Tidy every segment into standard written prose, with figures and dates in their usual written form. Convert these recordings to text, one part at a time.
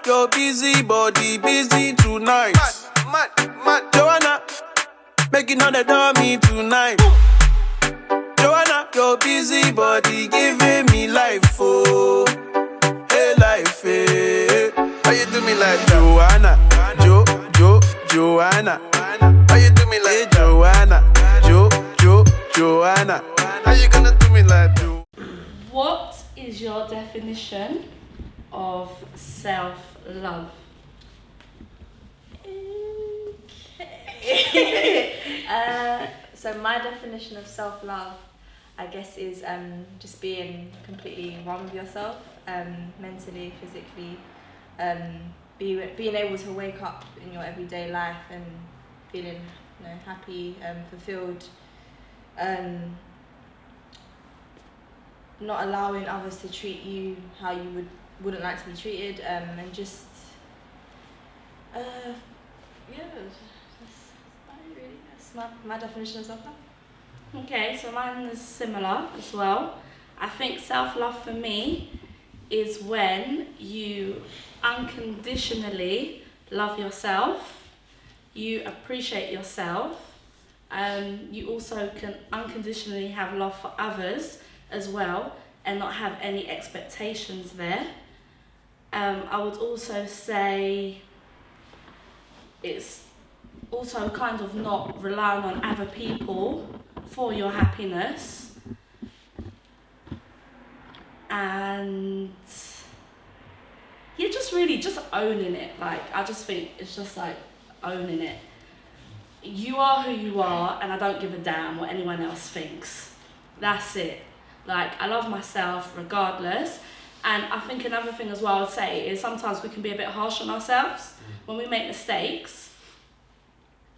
Your busy body busy tonight. Mad. Joanna, making all the dummy tonight. Joanna, your busy body giving me life, oh. Hey, life, hey. How you do me like Joanna? Joanna. How you do me like Joanna? Joanna. How you gonna do me like Joanna? What is your definition of self-love? Okay. So my definition of self-love, I guess, is just being completely one with yourself, mentally, physically, being able to wake up in your everyday life and feeling, happy, fulfilled, not allowing others to treat you how you wouldn't like to be treated, and just that's my definition of self-love. Okay, so mine is similar as well. I think self-love for me is when you unconditionally love yourself, you appreciate yourself, you also can unconditionally have love for others as well and not have any expectations there. I would also say it's also kind of not relying on other people for your happiness, and just really just owning it. Like, I just think it's just like owning it. You are who you are, and I don't give a damn what anyone else thinks. That's it. Like, I love myself regardless. And I think another thing as well I would say is sometimes we can be a bit harsh on ourselves when we make mistakes.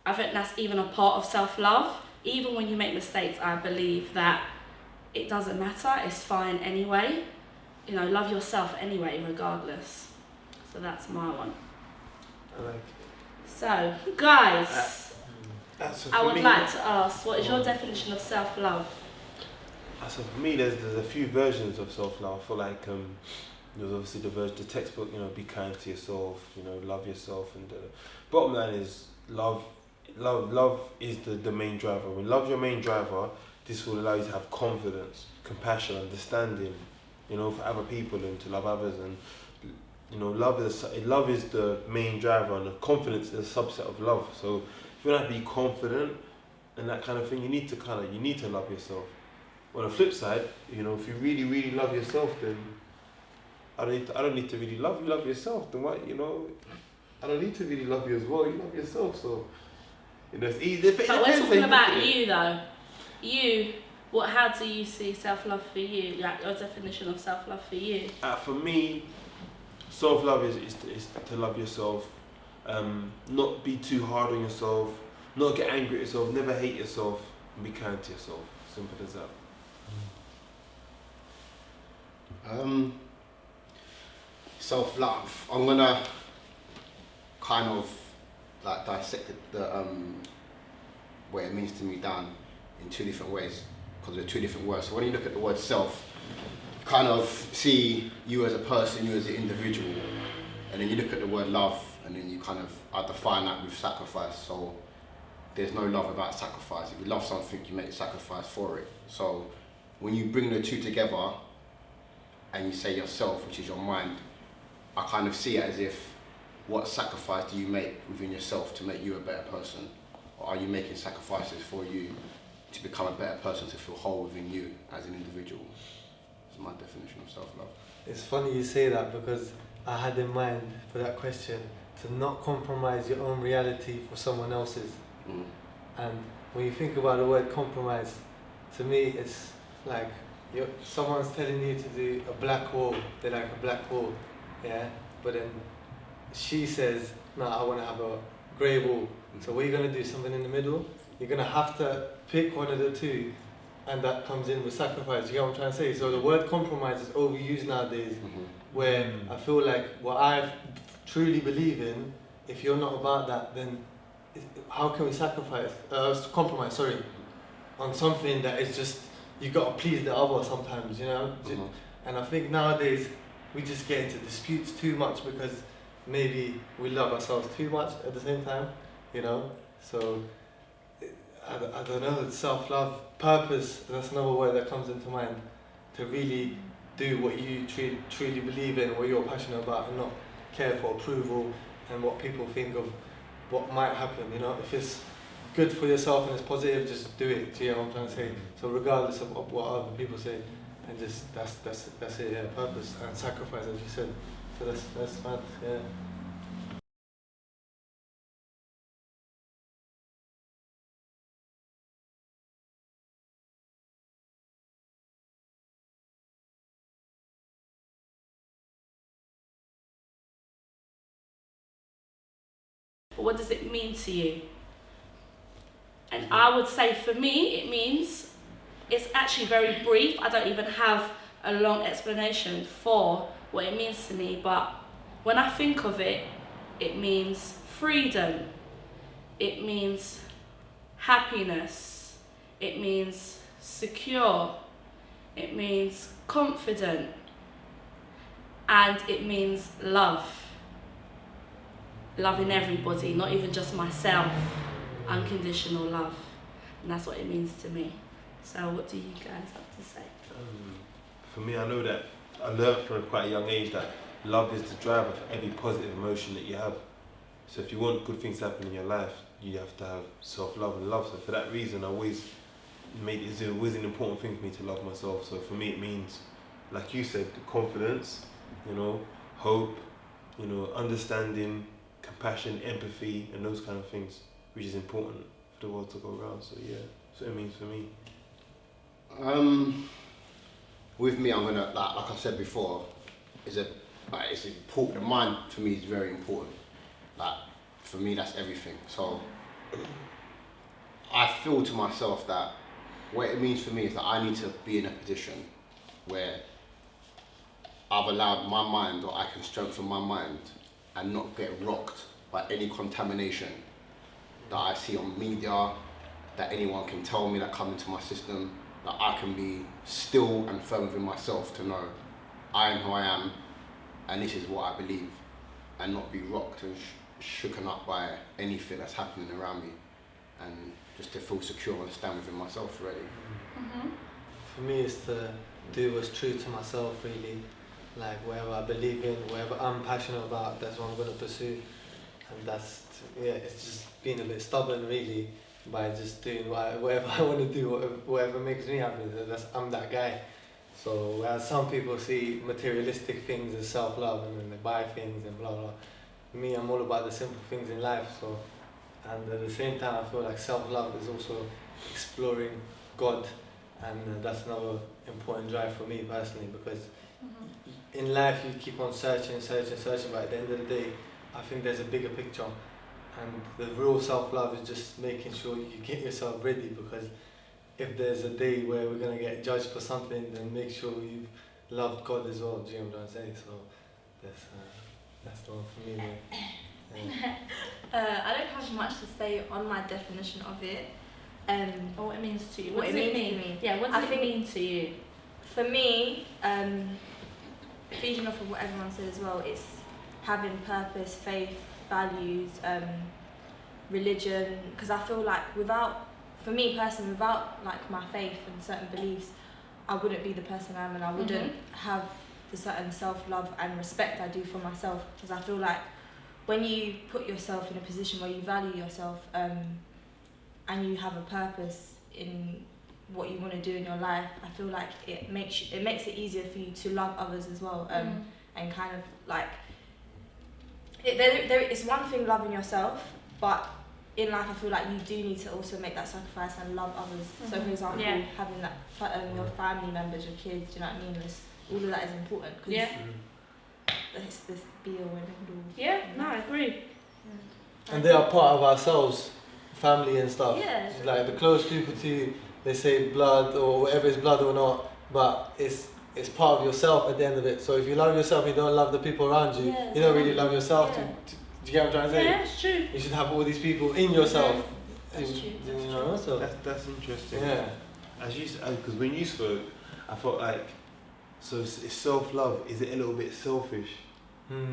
I think that's even a part of self-love. Even when you make mistakes, I believe that it doesn't matter, it's fine anyway. Love yourself anyway, regardless. So that's my one. I like it. So, guys, I would me, like to ask, what is your definition of self-love? So for me, there's a few versions of self-love. I feel like there's obviously the textbook, be kind to yourself, love yourself, and the bottom line is love is the main driver. When love's your main driver, this will allow you to have confidence, compassion, understanding, for other people and to love others. And love is the main driver, and the confidence is a subset of love. So if you want to be confident and that kind of thing, you need to love yourself. On the flip side, if you really, really love yourself, then I don't need to really love you. Love yourself. Then what? I don't need to really love you as well. You love yourself, so it's easy. But we're talking about you, though. How do you see self-love for you? Like, your definition of self-love for you? For me, self-love is to love yourself. Not be too hard on yourself. Not get angry at yourself. Never hate yourself. And be kind to yourself. Simple as that. Self-love. I'm gonna kind of like dissect the what it means to me down in two different ways, because they're two different words. So when you look at the word self, you kind of see you as a person, you as an individual, and then you look at the word love, and then you I define that with sacrifice. So there's no love without sacrifice. If you love something, you make a sacrifice for it. So when you bring the two together and you say yourself, which is your mind, I kind of see it as if, what sacrifice do you make within yourself to make you a better person? Or are you making sacrifices for you to become a better person, to feel whole within you as an individual? That's my definition of self-love. It's funny you say that, because I had in mind for that question to not compromise your own reality for someone else's. And when you think about the word compromise, to me it's like someone's telling you to do a black wall, they're like a black wall, yeah? But then she says, no, I want to have a grey wall. So what are you going to do, something in the middle? You're going to have to pick one of the two, and that comes in with sacrifice. You get what I'm trying to say? So the word compromise is overused nowadays, where I feel like what I truly believe in, if you're not about that, then how can we compromise on something that is just, you got to please the other sometimes, And I think nowadays we just get into disputes too much, because maybe we love ourselves too much at the same time, you know. So I don't know, self-love, purpose, that's another word that comes into mind. To really do what you truly believe in, what you're passionate about, and not care for approval and what people think of what might happen, you know. If it's good for yourself and it's positive, just do it. Do you know what I'm trying to say? So regardless of what other people say, and just that's it, yeah, purpose and sacrifice, as you said. So that's mad, yeah. What does it mean to you? And I would say for me, it means, it's actually very brief. I don't even have a long explanation for what it means to me, but when I think of it, it means freedom, it means happiness, it means secure, it means confident, and it means love. Loving everybody, not even just myself. Unconditional love. And that's what it means to me. So what do you guys have to say? For me, I know that I learned from quite a young age that love is the driver for every positive emotion that you have. So if you want good things to happen in your life, you have to have self-love and love. So for that reason, I always it's always an important thing for me to love myself. So for me, it means, like you said, confidence, you know, hope, you know, understanding, compassion, empathy, and those kind of things, which is important for the world to go around. So yeah, that's what it means for me. With me, I'm gonna like I said before, it's important. The mind for me is very important. Like for me, that's everything. So I feel to myself that what it means for me is that I need to be in a position where I've allowed my mind, or I can strengthen my mind and not get rocked by any contamination that I see on media, that anyone can tell me that come into my system, that I can be still and firm within myself to know I am who I am and this is what I believe, and not be rocked and shooken up by anything that's happening around me, and just to feel secure and stand within myself really. Mm-hmm. For me, it's to do what's true to myself, really. Like whatever I believe in, whatever I'm passionate about, that's what I'm going to pursue. And it's just being a bit stubborn, really, by just doing whatever I want to do, whatever makes me happy. I'm that guy. So whereas some people see materialistic things as self-love and then they buy things and blah blah. Me, I'm all about the simple things in life. So, and at the same time, I feel like self-love is also exploring God, and that's another important drive for me personally, because in life you keep on searching, but at the end of the day, I think there's a bigger picture, and the real self-love is just making sure you get yourself ready, because if there's a day where we're going to get judged for something, then make sure you've loved God as well. Do you know what I'm saying? So that's the one for me. Yeah. I don't have much to say on my definition of it. Or what it means to you. What does it mean to me? Yeah, what does it mean to you? For me, feeding off of what everyone said as well, it's having purpose, faith, values, religion. Because I feel like for me personally, without like my faith and certain beliefs, I wouldn't be the person I am, and I wouldn't have the certain self-love and respect I do for myself. Because I feel like when you put yourself in a position where you value yourself, and you have a purpose in what you want to do in your life, I feel like it makes it easier for you to love others as well, and kind of like it's one thing loving yourself, but in life I feel like you do need to also make that sacrifice and love others. So for example, having that your family members, your kids, do you know what I mean? All of that is important, because it's this be all and end all. Yeah, no, I agree. And they are part of ourselves, family and stuff. Yeah. Like the close people to you, they say blood or whatever is blood or not, but it's part of yourself at the end of it. So if you love yourself, you don't love the people around you. You don't really love yourself. Yeah. Do you get what I'm trying to say? Yeah, it's true. You should have all these people in yourself. That's true. You know, so That's interesting. yeah. As you because when you spoke, I felt like, so it's self-love. Is it a little bit selfish?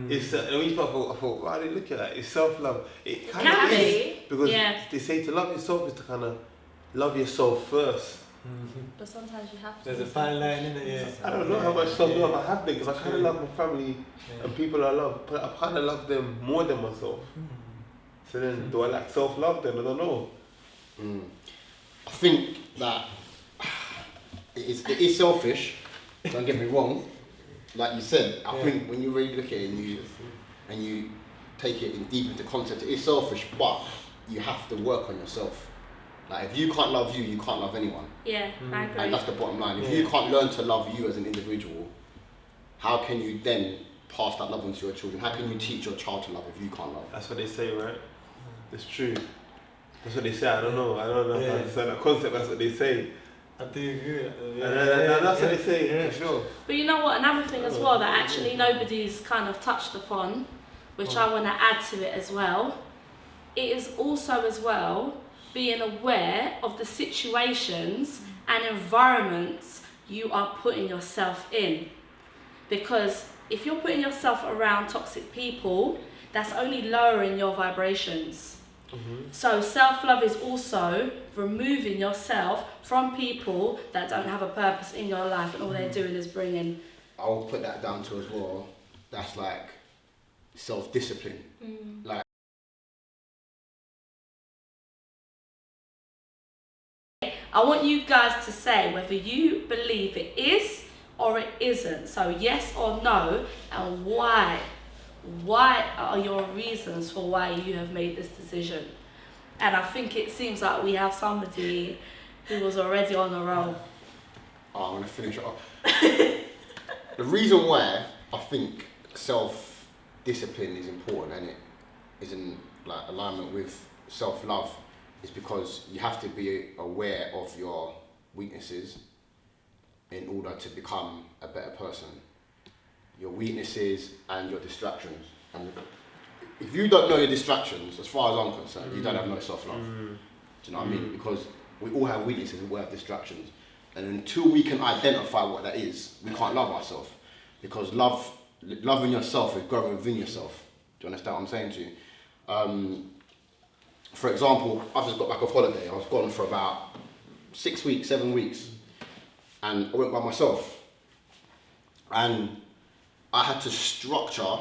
It's when you start, I thought, why do you look at that? It's self-love. It kind Can of be, is because yeah. they say to love yourself is to kind of love yourself first. But sometimes you have to. There's a fine line in it, yeah. I don't know how much self-love I have there because I kind of love my family and people I love, but I kind of love them more than myself. So then, do I lack self-love then? I don't know. I think that it is selfish. Don't get me wrong. Like you said, I think when you really look at it and you take it in deep into concept, it is selfish, but you have to work on yourself. Like if you can't love you, you can't love anyone. Yeah, I agree. And that's the bottom line. If you can't learn to love you as an individual, how can you then pass that love on to your children? How can you teach your child to love if you can't love? That's what they say, right? It's true. That's what they say. I don't know if I understand that concept. That's what they say. I do agree with that. And that's what they say, for sure. But you know what, another thing as well that actually nobody's kind of touched upon, which I want to add to it as well, it is also as well being aware of the situations and environments you are putting yourself in. Because if you're putting yourself around toxic people, that's only lowering your vibrations. So self-love is also removing yourself from people that don't have a purpose in your life and all they're doing is bringing... I'll put that down to as well. That's like self-discipline. Like I want you guys to say whether you believe it is or it isn't. So yes or no, and why. What are your reasons for why you have made this decision? And I think it seems like we have somebody who was already on a roll. I'm going to finish it off. The reason why I think self-discipline is important and it is in like alignment with self-love is because you have to be aware of your weaknesses in order to become a better person. Your weaknesses and your distractions. And if you don't know your distractions, as far as I'm concerned, you don't have no self-love. Do you know what I mean? Because we all have weaknesses and we all have distractions. And until we can identify what that is, we can't love ourselves. Because loving yourself is growing within yourself. Do you understand what I'm saying to you? For example, I just got back off holiday. I was gone for about 6 weeks, 7 weeks. And I went by myself. And I had to structure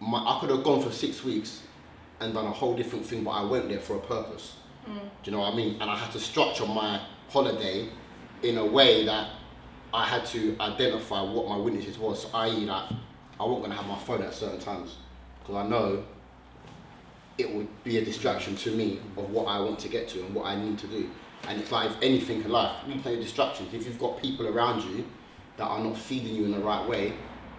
I could have gone for 6 weeks and done a whole different thing, but I went there for a purpose. Do you know what I mean? And I had to structure my holiday in a way that I had to identify what my weaknesses was, i.e. that I wasn't going to have my phone at certain times because I know it would be a distraction to me of what I want to get to and what I need to do. And it's like anything in life, you play distractions. If you've got people around you that are not feeding you in the right way,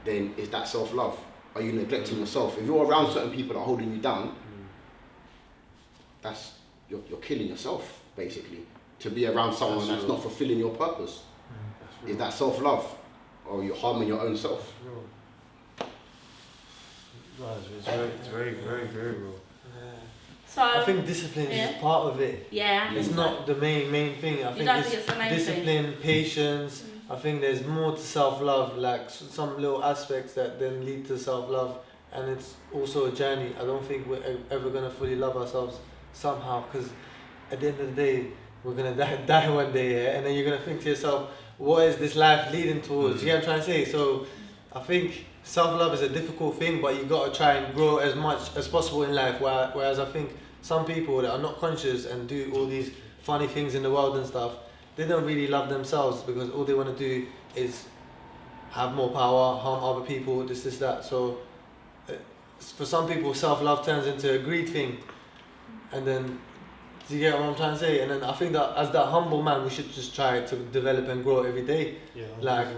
then is that self-love? Are you neglecting yourself? If you're around certain people that are holding you down, that's you're killing yourself, basically. To be around someone that's not fulfilling your purpose. Is that self-love? Or you're harming your own self? No, it's very, very, very real. So I think discipline is just part of it. Yeah. It's not the main thing. I think it's the main discipline, patience. I think there's more to self-love, like some little aspects that then lead to self-love, and it's also a journey. I don't think we're ever gonna fully love ourselves somehow, because at the end of the day, we're gonna die one day, yeah? And then you're gonna think to yourself, what is this life leading towards? You know what I'm trying to say? So I think self-love is a difficult thing, but you gotta try and grow as much as possible in life. Whereas I think some people that are not conscious and do all these funny things in the world and stuff, they don't really love themselves because all they want to do is have more power, harm other people, this, that. So for some people, self-love turns into a greed thing. And then, do you get what I'm trying to say? And then I think that as that humble man, we should just try to develop and grow every day. Yeah, like,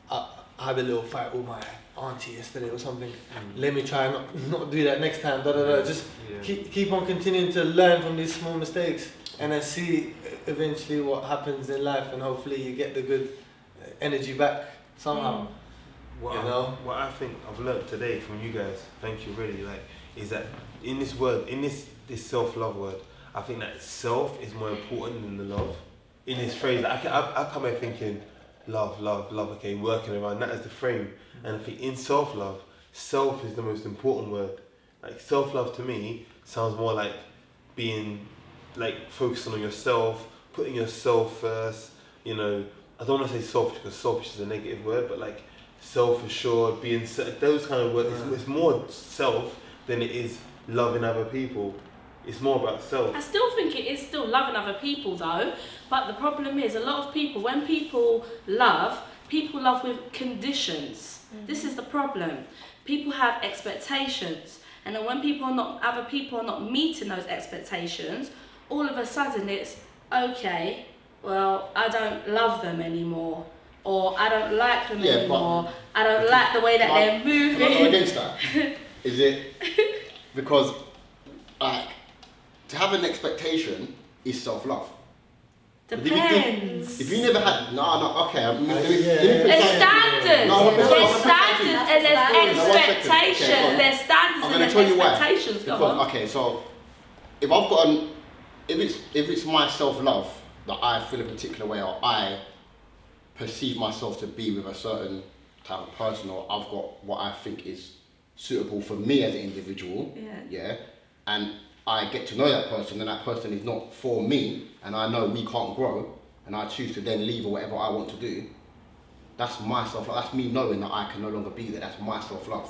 I had a little fight with my auntie yesterday or something. Let me try not do that next time. Just keep on continuing to learn from these small mistakes. And then see eventually what happens in life, and hopefully you get the good energy back somehow. What I think I've learned today from you guys, thank you really, is that in this word, in this self-love word, I think that self is more important than the love. In this phrase, I come here thinking love, okay, working around that as the frame. And I think in self-love, self is the most important word. Like self-love to me sounds more like being like focusing on yourself, putting yourself first. You know, I don't want to say selfish because selfish is a negative word, but like self-assured, those kind of words. It's more self than it is loving other people. It's more about self. I still think it is still loving other people though, but the problem is a lot of people, when people love with conditions. This is the problem. People have expectations, and then when other people are not meeting those expectations, all of a sudden it's, okay, well, I don't love them anymore, or I don't like them anymore, I don't like the way that they're moving. I'm not against that. Is it because, like, to have an expectation is self-love? Depends. If you never had, okay. There's standards. There's standards and there's expectations. There's standards and there's expectations. Go on. Okay, so if I've got if it's my self-love that I feel a particular way, or I perceive myself to be with a certain type of person, or I've got what I think is suitable for me as an individual, and I get to know that person, and that person is not for me, and I know we can't grow, and I choose to then leave or whatever I want to do, that's my self-love. That's me knowing that I can no longer be there. That's my self-love.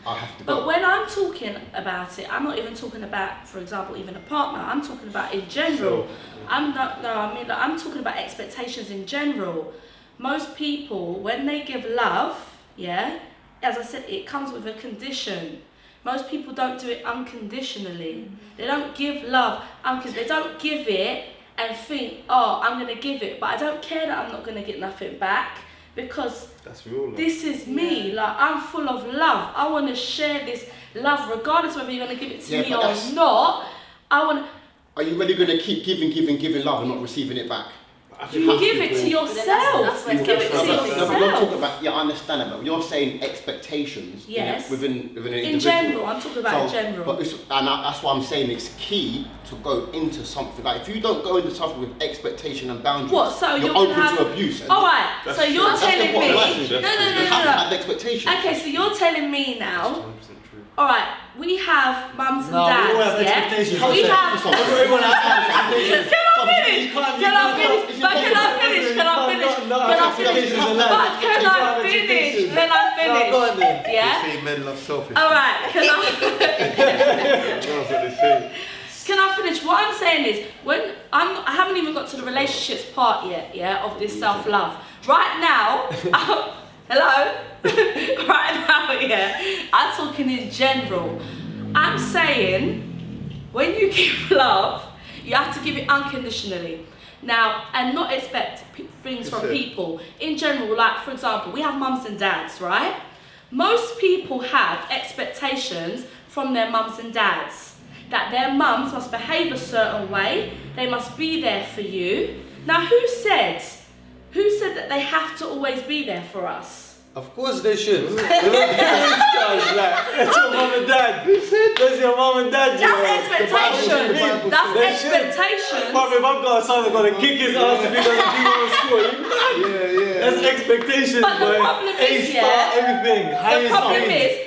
I have to go. But when I'm talking about it, I'm not even talking about, for example, even a partner. I'm talking about in general. I'm talking about expectations in general. Most people, when they give love, as I said, it comes with a condition. Most people don't do it unconditionally. They don't give love unconditionally. They don't give it and think, oh, I'm going to give it, but I don't care that I'm not going to get nothing back, because that's real love. This is me. Like, I'm full of love. I want to share this love, regardless whether you're going to give it to me or not. Are you really going to keep giving love and not receiving it back? You give it to yourself. You give it to yourself. You're talking about, I understand that, but you're saying expectations. Yes. Within an individual. In general, I'm talking about in general. But that's why I'm saying it's key to go into something. Like, if you don't go into something with expectation and boundaries, you're open to abuse. Alright, so you're telling me. No. Have expectations. Okay, so you're telling me now. Alright, we have mums and dads, yeah? We have... Everyone has expectations. Can I finish? Yeah? They say men love selfish. Alright, can I finish? What I'm saying is, I haven't even got to the relationships part yet, of this self-love. Right now, hello? Right now, I'm talking in general. I'm saying, when you give love, you have to give it unconditionally. Now, and not expect things from people. In general, like, for example, we have mums and dads, right? Most people have expectations from their mums and dads. That their mums must behave a certain way, they must be there for you. Now, who said that they have to always be there for us? Of course they should. That's your mom and dad. That's your mom and dad. That's expectation. That's expectation. But if I've got a son, I'm going to kick his ass if he doesn't do well in school. That's expectation. But the problem is, everything.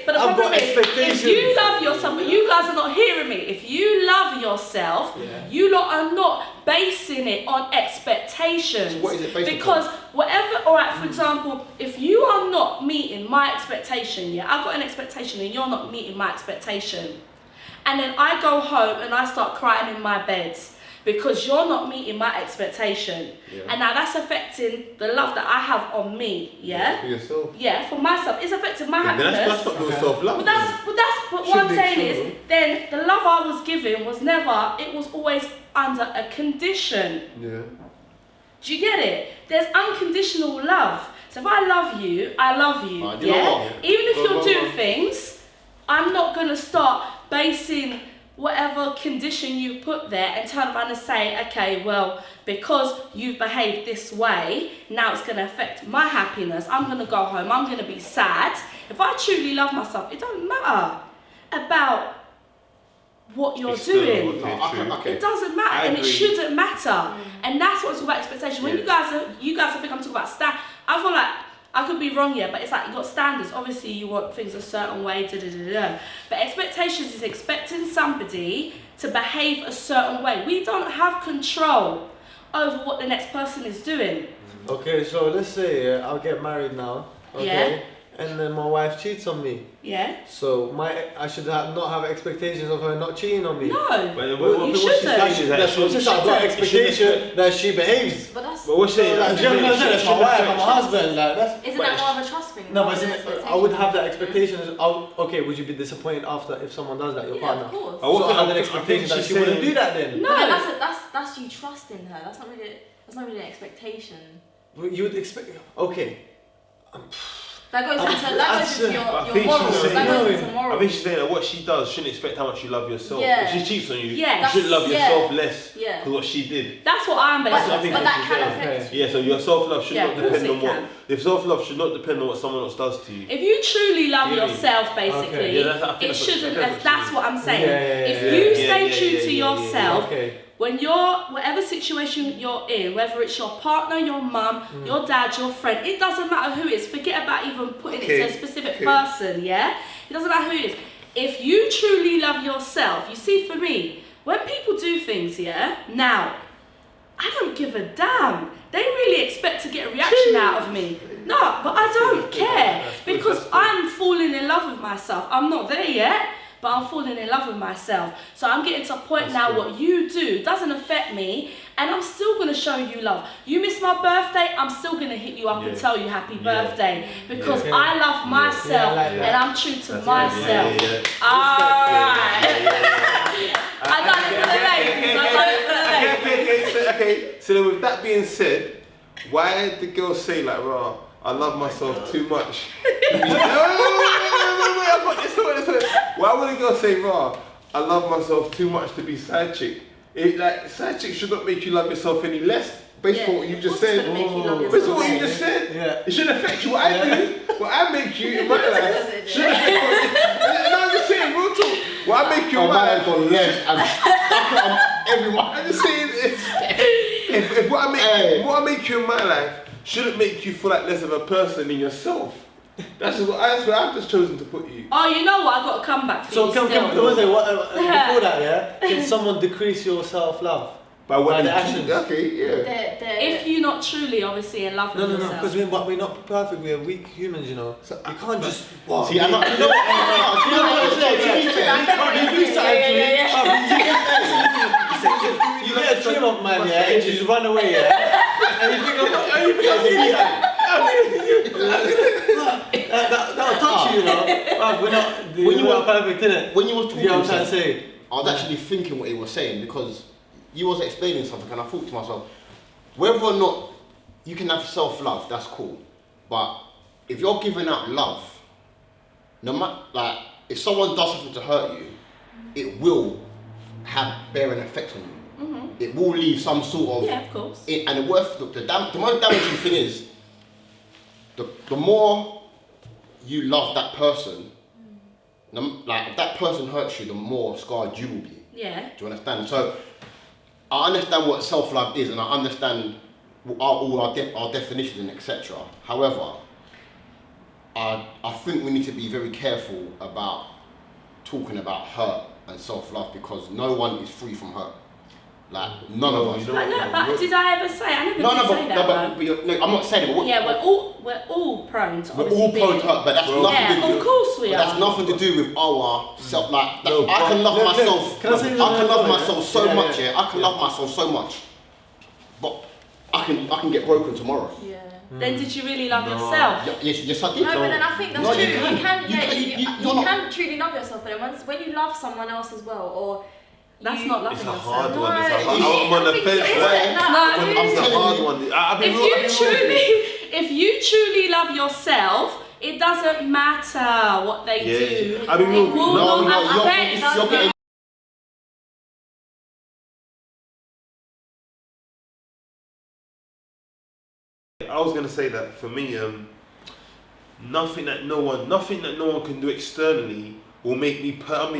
The problem is, if you love yourself, but you guys are not hearing me. If you love yourself, you lot are not basing it on expectations. So what is it based because whatever, alright, for example, if you are not meeting my expectation, I've got an expectation and you're not meeting my expectation, and then I go home and I start crying in my bed because you're not meeting my expectation, and now that's affecting the love that I have on me, For yourself. For myself. It's affecting my happiness. That's not your self-love. But what I'm saying is, then the love I was given was never, it was always under a condition. Do you get it? There's unconditional love. So if I love you, I love you, Even if you're doing things, I'm not going to start basing whatever condition you put there and turn around and say, okay, well, because you've behaved this way, now it's going to affect my happiness. I'm going to go home, I'm going to be sad. If I truly love myself, it doesn't matter about what you're doing. It doesn't matter, and it shouldn't matter. And that's what's about expectation. When you guys think I'm talking about I feel like I could be wrong here, but it's like you got standards. Obviously, you want things a certain way, But expectations is expecting somebody to behave a certain way. We don't have control over what the next person is doing. Okay, so let's say I'll get married now. Okay. Yeah. And then my wife cheats on me. Yeah. So I should not have expectations of her not cheating on me. No. You shouldn't. That's I've got expectation that she behaves. But that's. But what's saying? That's my wife, I'm my husband. Like, Isn't that more of a trust thing? No, but I would have that expectation. Okay, would you be disappointed after if someone does that, your partner? Of course. So I have an expectation that she wouldn't do that then. No. But that's you trusting her. That's not really an expectation. You would expect. Okay. That goes into your morals. That goes into morals. I think she's saying that what she does shouldn't expect how much you love yourself. Yeah. If she cheats on you, Yeah. you shouldn't love yourself less Yeah. because what she did. That's what I'm basing But it on. that can affect you. Yeah, so your self-love should Yeah, not of course depend on it what. can. If self-love should not depend on what someone else does to you. If you truly love Really? yourself, basically, Okay. Yeah, I think it that's what- shouldn't. that's That's what what I'm saying. Yeah, If yeah, you yeah, stay yeah, true yeah, to yeah, yeah, yourself, Okay. when whatever situation you're in, whether it's your partner, your mum, your dad, your friend, it doesn't matter who it is. Forget about even putting it to a specific person, yeah? It doesn't matter who it is. If you truly love yourself, you see, for me, when people do things, yeah, now, I don't give a damn. They really expect to get a reaction out of me. No, but I don't care because I'm falling in love with myself. I'm not there yet, but I'm falling in love with myself. So I'm getting to a point now what you do doesn't affect me, and I'm still gonna show you love. You miss my birthday, I'm still gonna hit you up and tell you happy birthday because I love myself and I'm true to myself. Alright. I done it for the ladies. I done it for the ladies. Okay. So then with that being said, why did the girl say like, "Raw, I love myself too much"? Wait, I've got this. Why would a girl say, "Raw, I love myself too much to be side chick"? Side chick should not make you love yourself any less. Based on what you just said. Based on what you just said. Yeah. It shouldn't affect you. What I do, what I make you in my life, shouldn't affect you. No, I'm just saying, real talk. What I make you in my life. Gone left and stuck it on everyone. I'm just saying, if what I make you in my life shouldn't make you feel like less of a person than yourself. That's where I've just chosen to put you. Oh, you know what? I got to come back for So you before still. that, yeah, can someone decrease your self-love By the actions? Okay, yeah. If you're not truly, obviously, in love with No, yourself. because we're not perfect. We're weak humans, you know. So you can't just. Wow. See, I'm not. You know what I'm saying? You get a dream of man, yeah, and you just run away, yeah. And you think that'll touch you, you know. We're not. When you were perfect, innit? When you were talking, you know what I'm trying to say? I was actually thinking what he was saying because you was explaining something, and I thought to myself, whether or not you can have self-love, that's cool. But if you're giving out love, no matter, like, if someone does something to hurt you, it will bear an effect on you. It will leave some sort of. Yeah, of course. And the most damaging thing is, the more you love that person, like if that person hurts you, the more scarred you will be. Yeah. Do you understand? So I understand what self-love is, and I understand all our definitions and etc. However, I think we need to be very careful about talking about hurt and self-love because no one is free from hurt. Like none of us. But did I ever say? I never did say that. No, I'm not saying it. But yeah, we're all prone to. We're all prone to hurt, but that's nothing to do. Of course we are. That's nothing to do with our self. Like I can love myself. I can love myself so much. Yeah, I can love myself so much, but I can get broken tomorrow. Yeah. Then did you really love yourself? Yes, I did. No, but then I think that's No, true. you You can truly love yourself, but then when you love someone else as well, or that's not loving It's a yourself. hard one. No, I'm on the fence. It's a hard one. If you truly love yourself, it doesn't matter what they do. I mean, it will not affect. You're getting. I was gonna say that for me, nothing that no one can do externally will make me. I'm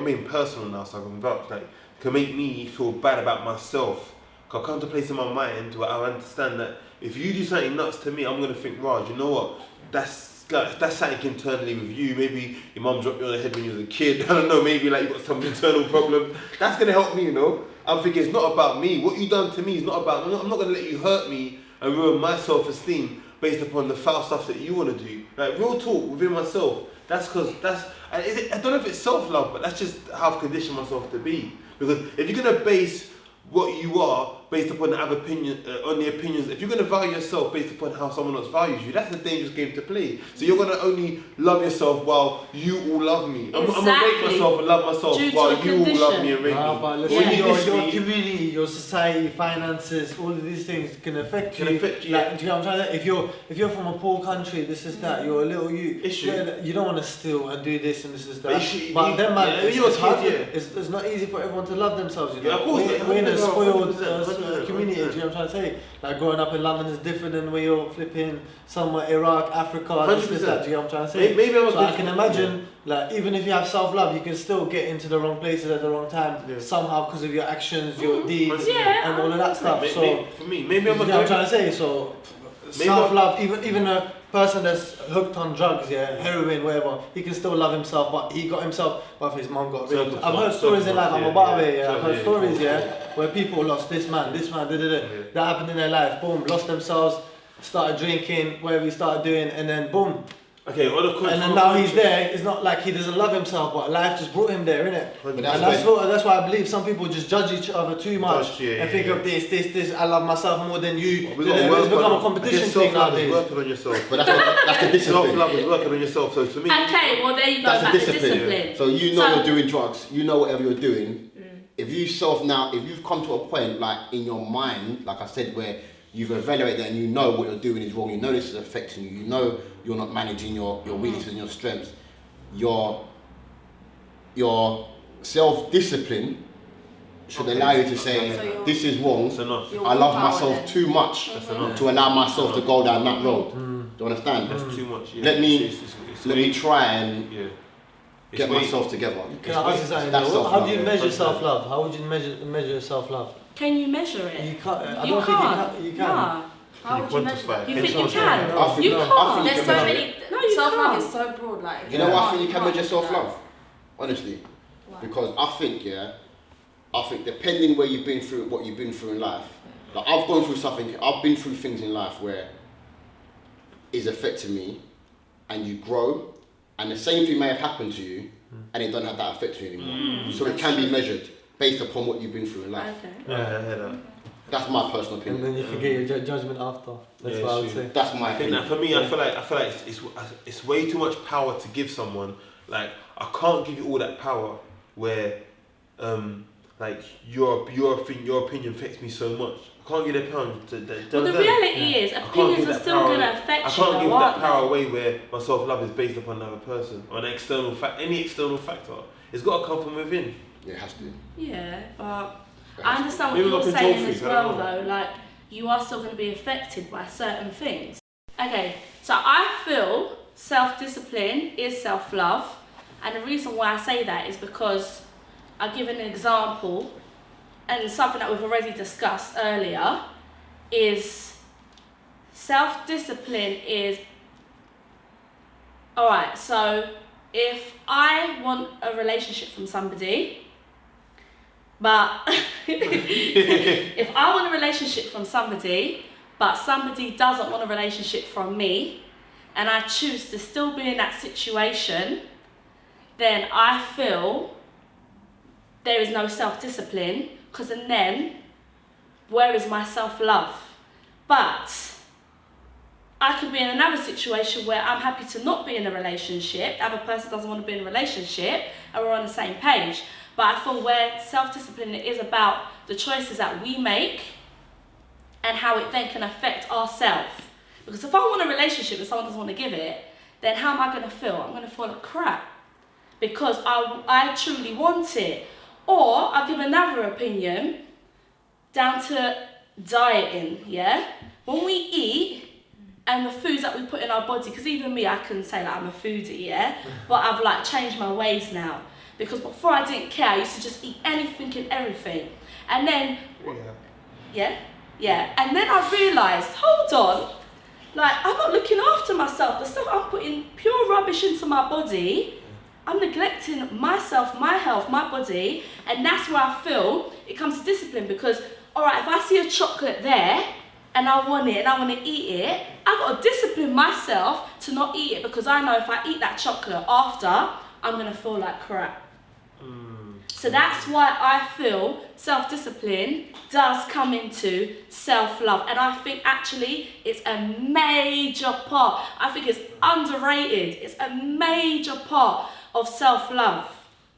being personal now, so I can vouch. Like, can make me feel bad about myself I'll come to a place in my mind where I understand that if you do something nuts to me, I'm gonna think, Raj, you know what? That's something internally with you. Maybe your mum dropped you on the head when you was a kid. I don't know. Maybe like you got some internal problem. That's gonna help me, you know. I'm thinking it's not about me. What you done to me is not about. I'm not gonna let you hurt me and ruin my self-esteem based upon the foul stuff that you wanna do. Like real talk within myself. I don't know if it's self-love, but that's just how I've conditioned myself to be. Because if you're gonna base what you are based upon the other opinions, if you're gonna value yourself based upon how someone else values you, that's a dangerous game to play. So you're gonna only love yourself while you all love me. I'm gonna rate myself and love myself while you all love me and rate me. But listen, your community, your society, finances, all of these things can affect you. Like, do you know what I'm trying to say? If you're from a poor country, this is that, you're a little you. You don't want to steal and do this and this is that. But then, man, it's hard. It's not easy for everyone to love themselves. You know? We're in a spoiled community. Do you know what I'm trying to say? Like growing up in London is different than where you're flipping somewhere Iraq, Africa, this, that. Do you know what I'm trying to say? Maybe I can imagine, like, even if you have self-love, you can still get into the wrong places at the wrong time somehow because of your actions, your deeds, and all of that stuff. Maybe I'm you know what I'm trying to say. So self-love, even a person that's hooked on drugs, heroin, whatever, he can still love himself, but he got himself, but if his mum got raped. I've heard stories in life, I'm a barber, I've heard stories, where people lost this man, that happened in their life, boom, lost themselves, started drinking, whatever he started doing, and then boom. Okay, and then now he's there. It's not like he doesn't love himself, but life just brought him there, innit? And that's why I believe some people just judge each other too much and think of this. I love myself more than you. It's become a competition thing nowadays. Working on yourself, but that's the discipline. Self-love is working on yourself. So for me, okay, well there you go. That's the discipline. So you know you're doing drugs. You know whatever you're doing. If you've come to a point like in your mind, like I said, where you've evaluated and you know what you're doing is wrong, you know this is affecting you, you know you're not managing your weaknesses and your strengths, your self-discipline should allow you to say, this is wrong, I love myself too much to allow myself to go down that road. Do you understand? That's too much. Let me try and get myself together. Can I ask you something? How do you measure self-love? How would you measure self-love? Can you measure it? You can't. I don't think you can. Nah. How would you measure it? You think you can? You can't. There's so many. No, you self-love can't. is so broad. Like you know why I think you can measure self-love? Honestly, because I think depending where you've been through, what you've been through in life. Like I've gone through something. I've been through things in life where it's affected me, and you grow, and the same thing may have happened to you, and it don't have that effect on you anymore. So it can be measured based upon what you've been through in life. Okay. I hear that. That's my personal opinion. And then you can get your judgment after. That's what I would say. That's my opinion. For me, I feel like it's way too much power to give someone. Like I can't give you all that power where, like your opinion affects me so much. I can't give that power. Well, the reality is, opinions are still going to affect you. I can't give that power away where my self-love is based upon another person or any external factor. It's got to come from within. Yeah, it has to. Yeah, but I understand what you're saying as well, though. Like, you are still going to be affected by certain things. Okay, so I feel self-discipline is self-love, and the reason why I say that is because I'll give an example, and something that we've already discussed earlier is self-discipline is alright. So if I want a relationship from somebody, but if I want a relationship from somebody, but somebody doesn't want a relationship from me, and I choose to still be in that situation, then I feel there is no self-discipline, because then where is my self-love? But I could be in another situation where I'm happy to not be in a relationship, the other person doesn't want to be in a relationship, and we're on the same page. But I feel where self-discipline is about the choices that we make and how it then can affect ourselves. Because if I want a relationship and someone doesn't want to give it, then how am I going to feel? I'm going to feel like crap because I truly want it. Or I'll give another opinion down to dieting, When we eat and the foods that we put in our body, because even me, I can say that I'm a foodie, But I've like changed my ways now. Because before I didn't care, I used to just eat anything and everything. And then Yeah. And then I realised, hold on, like, I'm not looking after myself. The stuff I'm putting pure rubbish into my body, I'm neglecting myself, my health, my body, and that's where I feel it comes to discipline. Because, all right, if I see a chocolate there and I want it and I want to eat it, I've got to discipline myself to not eat it, because I know if I eat that chocolate after, I'm going to feel like crap. So that's why I feel self-discipline does come into self-love. And I think actually it's a major part. I think it's underrated. It's a major part of self-love.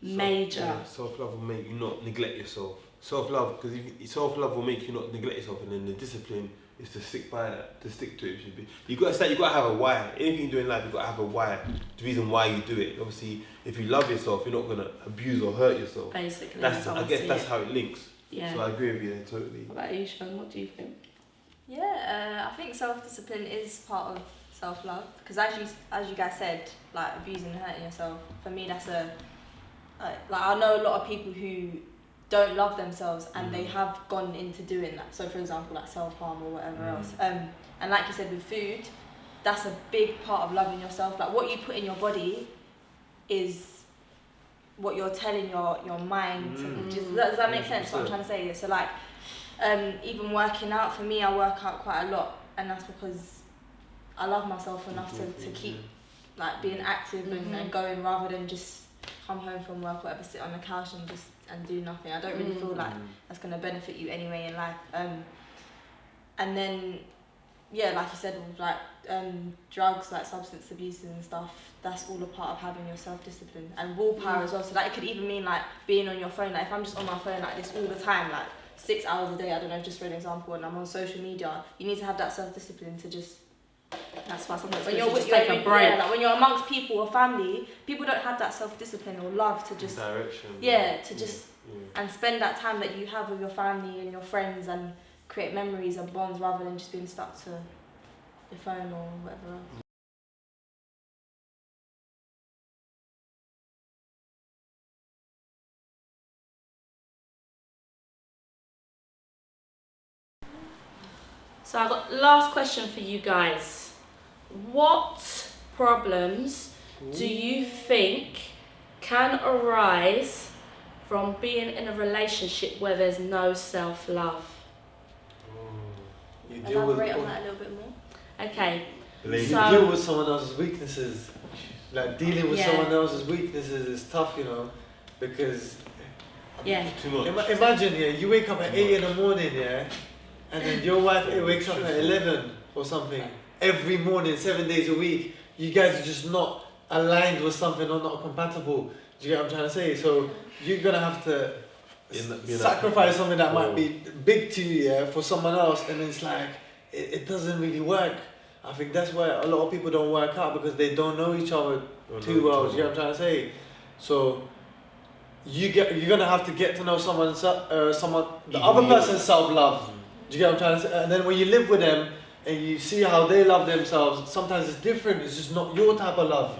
Major. Self-love will make you not neglect yourself. Self-love, because self-love will make you not neglect yourself, and then the discipline is to stick by that, to stick to it. You got to have a why. Anything you do in life, you got to have a why. The reason why you do it. Obviously, if you love yourself, you're not gonna abuse or hurt yourself. Basically, I guess that's how it links. Yeah. So I agree with you there, totally. What about you, Sean? What do you think? Yeah, I think self-discipline is part of self-love, because as you guys said, like abusing and hurting yourself, for me that's like I know a lot of people who don't love themselves and they have gone into doing that. So for example, like self-harm or whatever else. And like you said, with food, that's a big part of loving yourself. Like what you put in your body is what you're telling your mind. Does that make sense? What I'm trying to say? So like, even working out, for me, I work out quite a lot, and that's because I love myself enough to keep like being active and going, rather than just come home from work or whatever, sit on the couch and do nothing. I don't really feel like that's going to benefit you anyway in life. And then, yeah, like you said, with like drugs, like substance abuse and stuff, that's all a part of having your self-discipline and willpower as well. So that it could even mean like being on your phone. Like if I'm just on my phone like this all the time, like 6 hours a day, I don't know, just for an example, and I'm on social media, you need to have that self-discipline to just. That's why sometimes when you're take a break. Yeah, like when you're amongst people or family, people don't have that self-discipline or love to just direction. And spend that time that you have with your family and your friends and create memories and bonds, rather than just being stuck to your phone or whatever else. So I've got last question for you guys. What problems do you think can arise from being in a relationship where there's no self-love? Elaborate on that a little bit more. Okay. You deal with someone else's weaknesses. Like dealing with someone else's weaknesses is tough, you know, because Too much. Imagine, you wake up at 8 in the morning, and then your wife wakes up at 11 or something every morning, 7 days a week. You guys are just not aligned with something or not compatible. Do you get what I'm trying to say? So you're gonna have to sacrifice something that might be big to you, for someone else, and it's like it doesn't really work. I think that's why a lot of people don't work out, because they don't know each other too well. Do you get what I'm trying to say? So you're gonna have to get to know the other person's self-love. Do you get what I'm trying to say? And then when you live with them and you see how they love themselves, sometimes it's different. It's just not your type of love.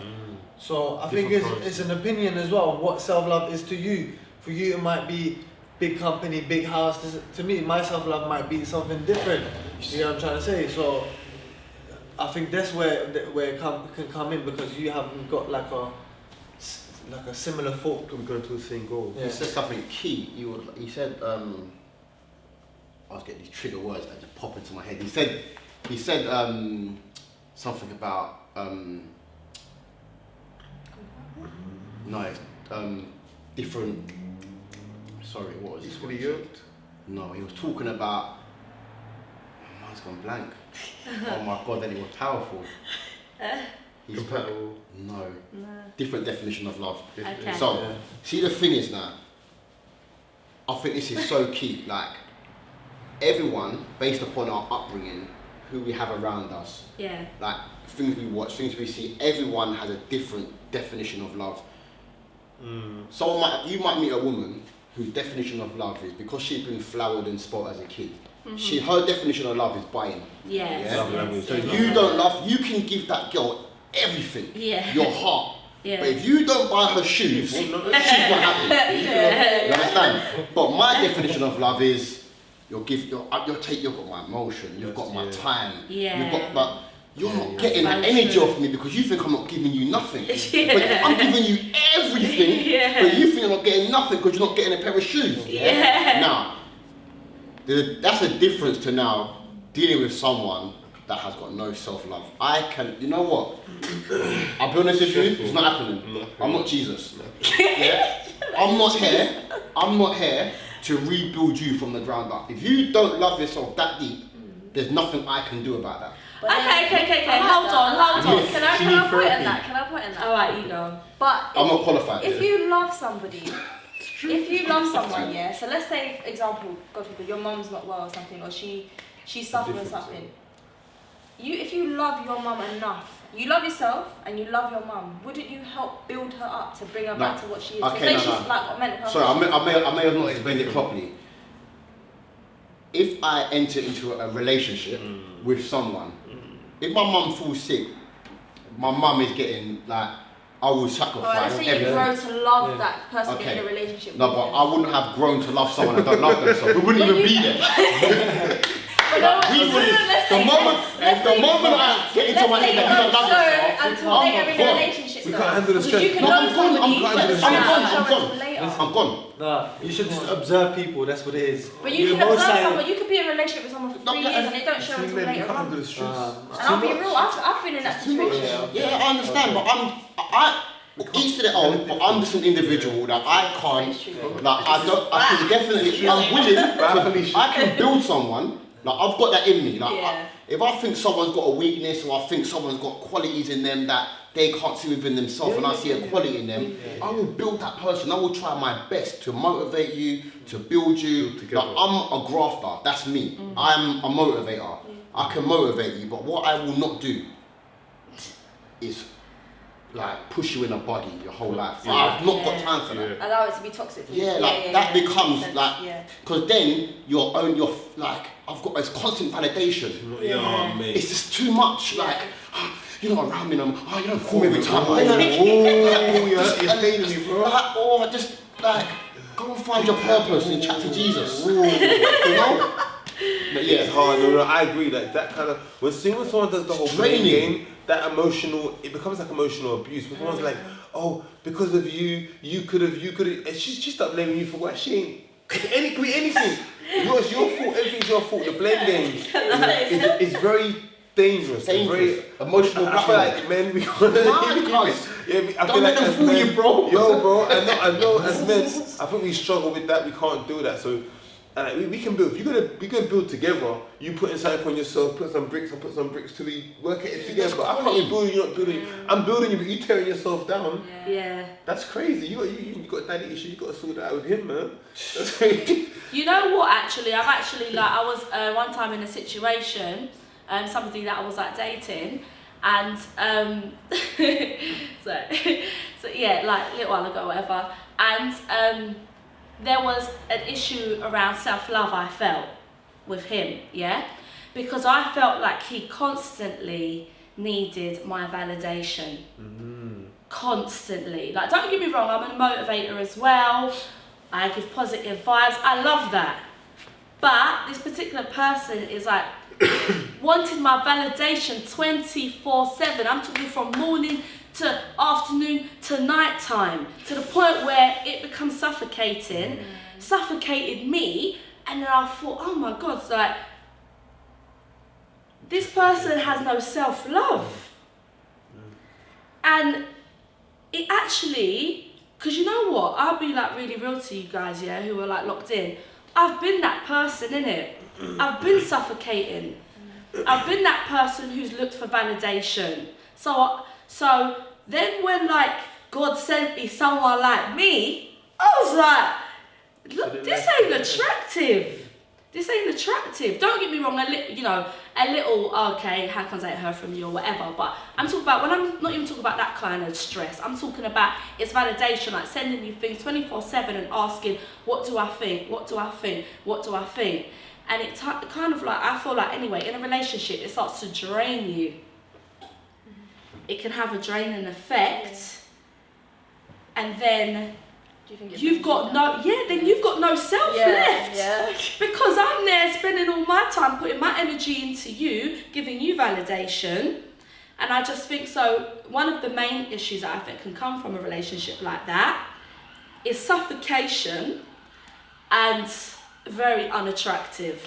So I think it's an opinion as well of what self-love is to you. For you, it might be big company, big house. To me, my self-love might be something different. You know what I'm trying to say? So I think that's where it can come in, because you haven't got like a similar thought. We're going to the same goal. You said something key. You said I was getting these trigger words that just pop into my head. He said something about different. Sorry, what was this? Equally yoked? No, he was talking about. Mine's gone blank. Oh my god! Then it was powerful. Compatible? No. Different definition of love. Okay. So, see, the thing is that I think this is so key. Like, everyone, based upon our upbringing, who we have around us, like things we watch, things we see, everyone has a different definition of love. You might meet a woman whose definition of love is, because she's been flowered and spoiled as a kid, her definition of love is buying. So you don't love, you can give that girl everything, your heart. But if you don't buy her shoes, she's not happy. You understand? But my definition of love is you've got my emotion, you've got my time, Yeah. but you're not getting that energy off me because you think I'm not giving you nothing. But I'm giving you everything, but you think I'm not getting nothing because you're not getting a pair of shoes. Now, that's a difference to now dealing with someone that has got no self-love. You know what? I'll be honest with you, it's not happening. I'm not Jesus. Yeah? I'm not here to rebuild you from the ground up. If you don't love yourself that deep, there's nothing I can do about that. Okay. Hold on. Can I point on that? All right, you go. But I'm not qualified. If you love somebody, if you love someone, yeah. So let's say, example, God forbid, your mum's not well or something, or she's suffering or something. If you love your mum enough, you love yourself and you love your mum, wouldn't you help build her up to bring her back to what she is? Okay, she's like got mental health. Sorry, I may have not explained it properly. If I enter into a relationship with someone, if my mum falls sick, my mum is getting like, I will sacrifice let's say everything. you grow to love that person in a relationship. No, but I wouldn't have grown to love someone I don't love them, so we wouldn't even be there. The moment I get into my head that you don't love yourself, until they are in a relationship. We can't handle the stress. You can know somebody, I'm gone. No, you should just observe people, that's what it is. But you can observe someone, you could be in a relationship with someone for 3 years and they don't show until later on. And I'll be real, I've been in that situation. Yeah, I understand, but each to their own, but I'm just an individual that I can't, I can build someone. Like, I've got that in me. Like, if I think someone's got a weakness or I think someone's got qualities in them that they can't see within themselves and I see a quality in them, I will build that person. I will try my best to motivate you, to build you. Like, I'm a grafter, that's me. I'm a motivator. I can motivate you, but what I will not do is like push you in a body your whole life. I've not got time for that. Allow it to be toxic. That becomes because then you're like, I've got this constant validation. Mate. It's just too much. Like, you're not around me, and you don't call me every time. Just like, go and find your purpose and chat to Jesus. You know? But yeah, it's hard. No, I agree. Like that kind of when someone does the whole blame game, that emotional, it becomes like emotional abuse. When someone's like, oh, because of you could have, and she start blaming you for what she ain't. Could be anything. It's your fault. Everything's your fault. The blame game is very dangerous. Very emotional. I feel like men, I feel like as men, bro. I know as men, I think we struggle with that. We can't do that. So. We can build. If we can build together. You put something on yourself, put some bricks, I put some bricks till we work it together. But I can't be building. You're not building. I'm building you, but you tearing yourself down. Yeah. That's crazy. You got daddy issue. You got to sort that out with him, man. That's crazy. You know what? Actually, I was one time in a situation, somebody that I was like dating, and so yeah, like a little while ago, whatever, and there was an issue around self-love I felt with him, because I felt like he constantly needed my validation. Constantly. Like, don't get me wrong, I'm a motivator as well. I give positive vibes. I love that. But this particular person is like wanted my validation 24/7. I'm talking from morning to afternoon to night time, to the point where it becomes suffocating, suffocated me, and then I thought, oh my God, it's like, this person has no self-love. And it actually, because you know what, I'll be like really real to you guys, who are like locked in. I've been that person, innit? I've been suffocating. I've been that person who's looked for validation. So then when like God sent me someone like me, I was like, look, this ain't attractive. This ain't attractive. Don't get me wrong, a little, okay, how can I heard from you or whatever, but I'm talking about, when I'm not even talking about that kind of stress, I'm talking about it's validation, like sending me things 24/7 and asking, what do I think? What do I think? What do I think? And it kind of like, I feel like anyway, in a relationship, it starts to drain you. It can have a draining effect, and then Do you think you've got then you've got no self left. Yeah. Because I'm there spending all my time putting my energy into you, giving you validation. And I just think so one of the main issues that I think can come from a relationship like that is suffocation and very unattractive.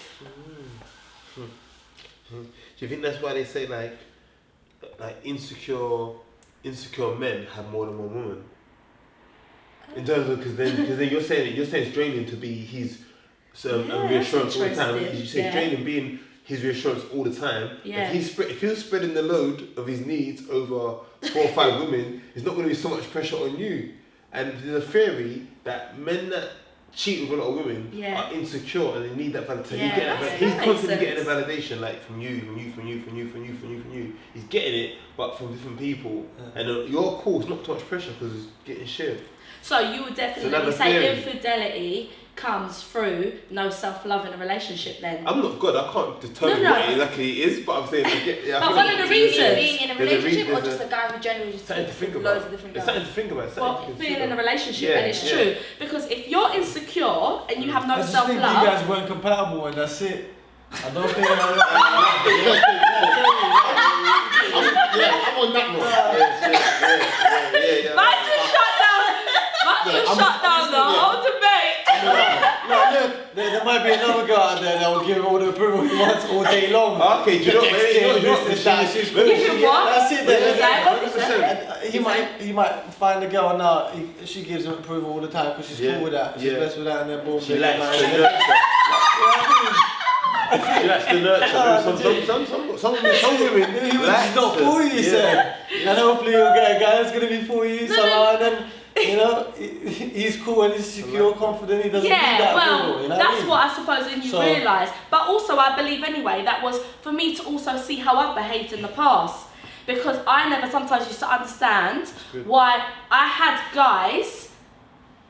Do you think that's why they say like insecure men have more than one woman? In terms of because then you're saying it's draining to be his reassurance all the time. You say it's draining being his reassurance all the time. Yeah. If he's spreading the load of his needs over 4 or 5 women, there's not going to be so much pressure on you. And there's a theory that men that cheat with a lot of women are insecure and they need that validation. He's constantly getting a validation like from you. He's getting it, but from different people. And your call is not too much pressure because it's getting shared. So you would definitely say infidelity comes through no self-love in a relationship then? I'm not God, I can't determine what exactly it is, but I'm saying but one of the reasons being in a relationship or just a guy who generally just talks with loads of different girls? It's something to think about. Well, being in a relationship, and it's true. Because if you're insecure and you have no self-love... I just think you guys weren't compatible and that's it. I don't think... I'm on that one. Mine just shut down the whole debate. Look, there might be another guy out there that will give him all the approval he wants all day long. Okay, do you know what? That's it. He might find a girl now. She gives him approval all the time because she's cool with that. She's best with that, and then boom. She likes to nurture. She likes to nurture. Some women. He's not for you, sir. And hopefully you'll get a guy that's gonna be for you somehow, and then. You know, he's cool and he's secure, confident, he doesn't need that approval, you know that's what I suppose then you realise. But also I believe anyway, that was for me to also see how I've behaved in the past. Because I never sometimes used to understand why I had guys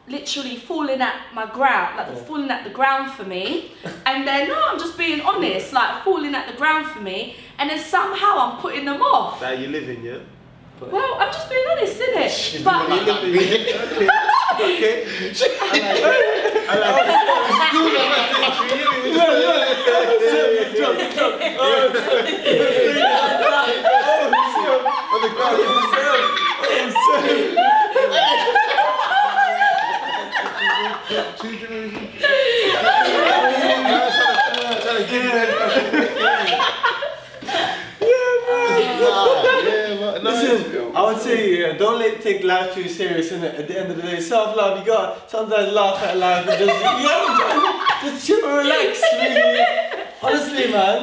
literally falling at my ground, like falling at the ground for me. And then, no, I'm just being honest, like falling at the ground for me. And then somehow I'm putting them off. That you living, yeah? Well, I'm just being honest, innit? But okay. Listen, I would say don't take life too serious, innit? At the end of the day, self-love, you got sometimes laugh at life and just chill and relax, really. Honestly, man,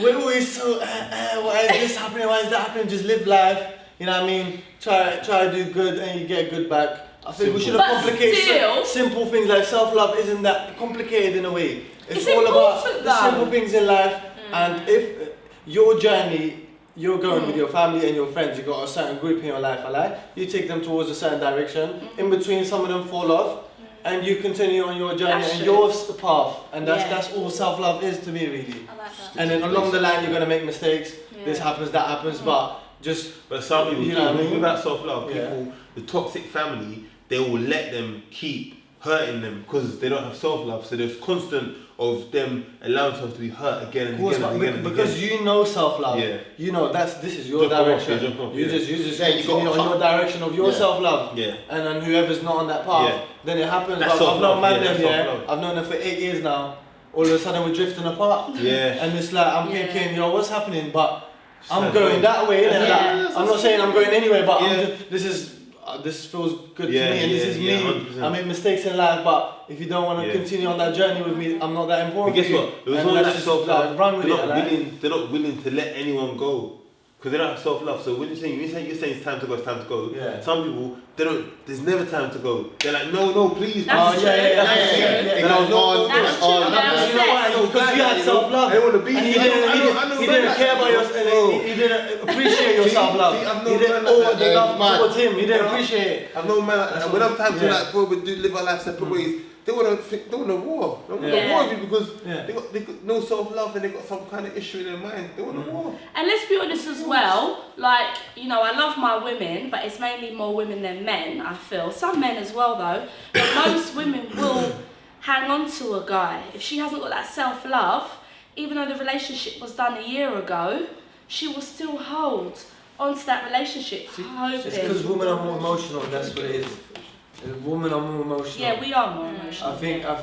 we're always so, why is this happening, why is that happening? Just live life, you know what I mean? Try to do good and you get good back. I think we should have complicated simple things like self-love isn't that complicated in a way. It's all about the simple things in life, and if your journey, you're going with your family and your friends, you got a certain group in your life, you take them towards a certain direction, in between some of them fall off, and you continue on your journey and your path, and that's all self-love is to me, really. I like that. And then along the line you're going to make mistakes, this happens, that happens, but some people, you know what I mean? Without self-love, people, the toxic family, they will let them keep hurting them because they don't have self-love, so there's constant of them allowing themselves to be hurt again and again. Because you know self-love, you know this is your direction. You just continue on your direction of your self-love, and then whoever's not on that path, then it happens. I've known I've known them for 8 years now. All of a sudden we're drifting apart, and it's like I'm thinking, yo, what's happening? But I'm going that way, I'm not saying I'm going anywhere, but this feels good to me, and this is me. 100%. I make mistakes in life, but if you don't want to continue on that journey with me, I'm not that important. But guess what? It was all that self-love. Run with it. They're not willing to let anyone go because they don't have self-love. So when you're saying it's time to go, it's time to go. Yeah. Some people, they don't. There's never time to go. They're like, no, please. That's true. It goes on. Because you had self-love. I want to be. You didn't care about yourself. You didn't appreciate your self-love. You didn't owe the love towards him. You didn't appreciate it. I've known man like that. When I'm time to like, bro, we do live our life separate ways. They want to war. They want war with you because they got no self-love and they got some kind of issue in their mind. They want to war. And let's be honest as well, like, you know, I love my women, but it's mainly more women than men, I feel. Some men as well though. But most women will hang on to a guy. If she hasn't got that self-love, even though the relationship was done a year ago, she will still hold onto that relationship, hoping. It's because women are more emotional, that's what it is. Women are more emotional. Yeah, we are more emotional. I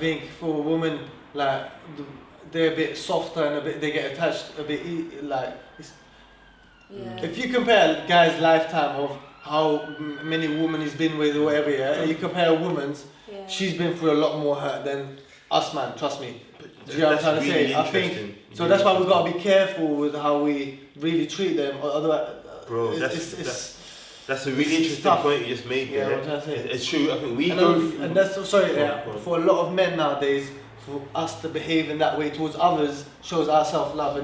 think for a woman, like, they're a bit softer and they get attached a bit, if you compare guys' lifetime of how many women he's been with or whatever, and you compare a woman's, she's been through a lot more hurt than us, man, trust me. Do you know what I'm trying to say? I think, so that's why we've got to be careful with how we really treat them, otherwise, bro, that's a really interesting point you just made. Yeah, what I'm trying to say. It's true. I think and that's for a lot of men nowadays, for us to behave in that way towards others shows our self-love,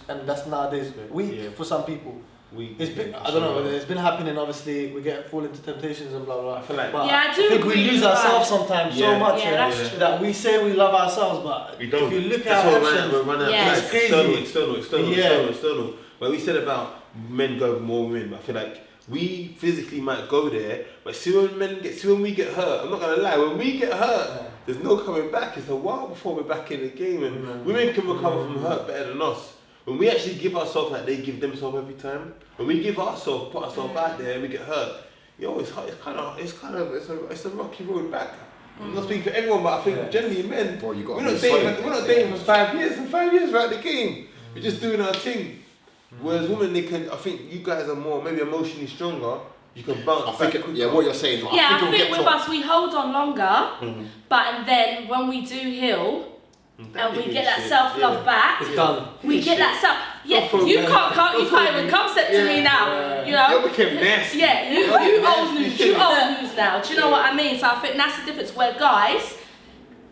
and that's nowadays weak for some people. It's been, I don't know, it's been happening. Obviously, we fall into temptations and blah blah. I feel like, but I think we lose ourselves sometimes so much that we say we love ourselves, but we don't. If you look at our actions, we're running it's crazy. External. When we said about men go more women, I feel like we physically might go there, but see when we get hurt, I'm not gonna lie, when we get hurt, there's no coming back. It's a while before we're back in the game, and women can recover from hurt better than us. When we actually give ourselves like they give themselves every time, when we give ourselves, put ourselves out there, and we get hurt, it's a rocky road back. I'm not speaking for everyone, but I think generally men, we're not dating for 5 years, and 5 years we're out the game. We're just doing our thing. Whereas women, I think you guys are more maybe emotionally stronger. You can bounce back. What you're saying. I think with us we hold on longer, and then when we do heal, and we get that self-love back, it's done. We get that self. Yeah, you can't even concept to me now. You know. You became nasty. Yeah, you old news. You old news now. Do you know what I mean? So I think that's the difference. Where guys,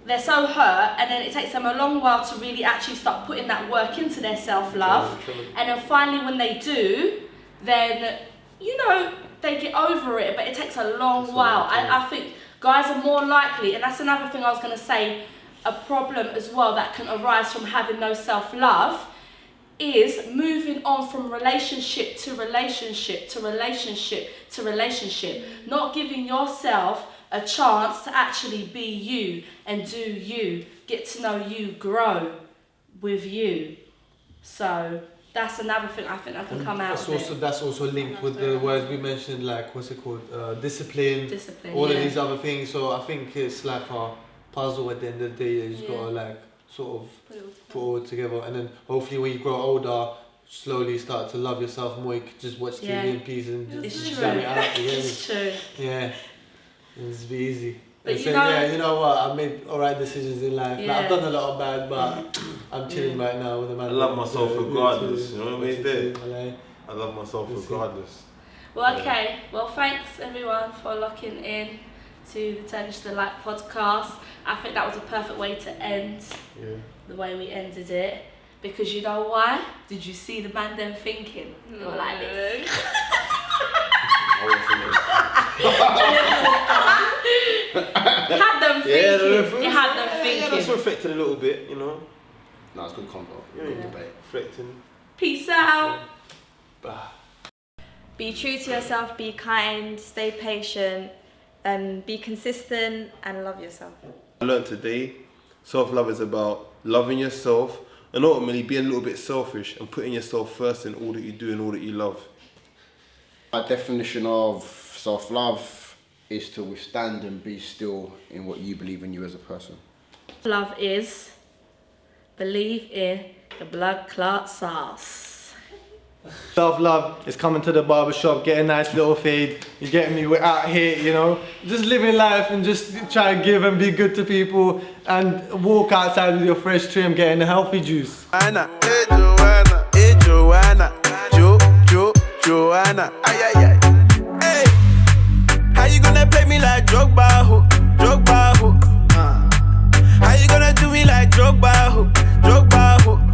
they're so hurt, and then it takes them a long while to really actually start putting that work into their self-love, and then finally when they do, then they get over it. But it takes a long while. I think guys are more likely, and that's another thing I was going to say. A problem as well that can arise from having no self-love is moving on from relationship to relationship to relationship to relationship, not giving yourself a chance to actually be you and do you, get to know you, grow with you. So that's another thing I think that can come out of it. That's also linked with the words we mentioned, like what's it called, discipline, all of these other things. So I think it's like a puzzle at the end of the day. You just gotta like sort of put all together, and then hopefully when you grow older, slowly start to love yourself more. You can just watch TV in peace and just jam it out. It's true. Yeah, it's be easy. But you know what? I made alright decisions in life. Like, I've done a lot of bad, but I'm chilling right now with the man. I love myself regardless. You know what I mean? I love myself regardless. Well, okay. Well, thanks everyone for locking in to the Turkish Delight podcast. I think that was a perfect way to end the way we ended it. Because you know why? Did you see the man them thinking? They were like this. Had them thinking. It had them thinking. Yeah, that's reflecting a little bit, you know. No, it's good combo. Good debate. Reflecting. Peace out. Be true to yourself, be kind, stay patient, and be consistent and love yourself. I learned today, self-love is about loving yourself and ultimately being a little bit selfish and putting yourself first in all that you do and all that you love. My definition of self-love is to withstand and be still in what you believe in you as a person. Love is believe in the blood clot sauce. Self-love is coming to the barbershop, get a nice little fade. You get me? We're out here, you know, just living life and just try to give and be good to people and walk outside with your fresh trim, getting a healthy juice. Anna, hey Joanna, hey Joanna, Joanna, ay ay ay. Hey, how you gonna play me like Drogba?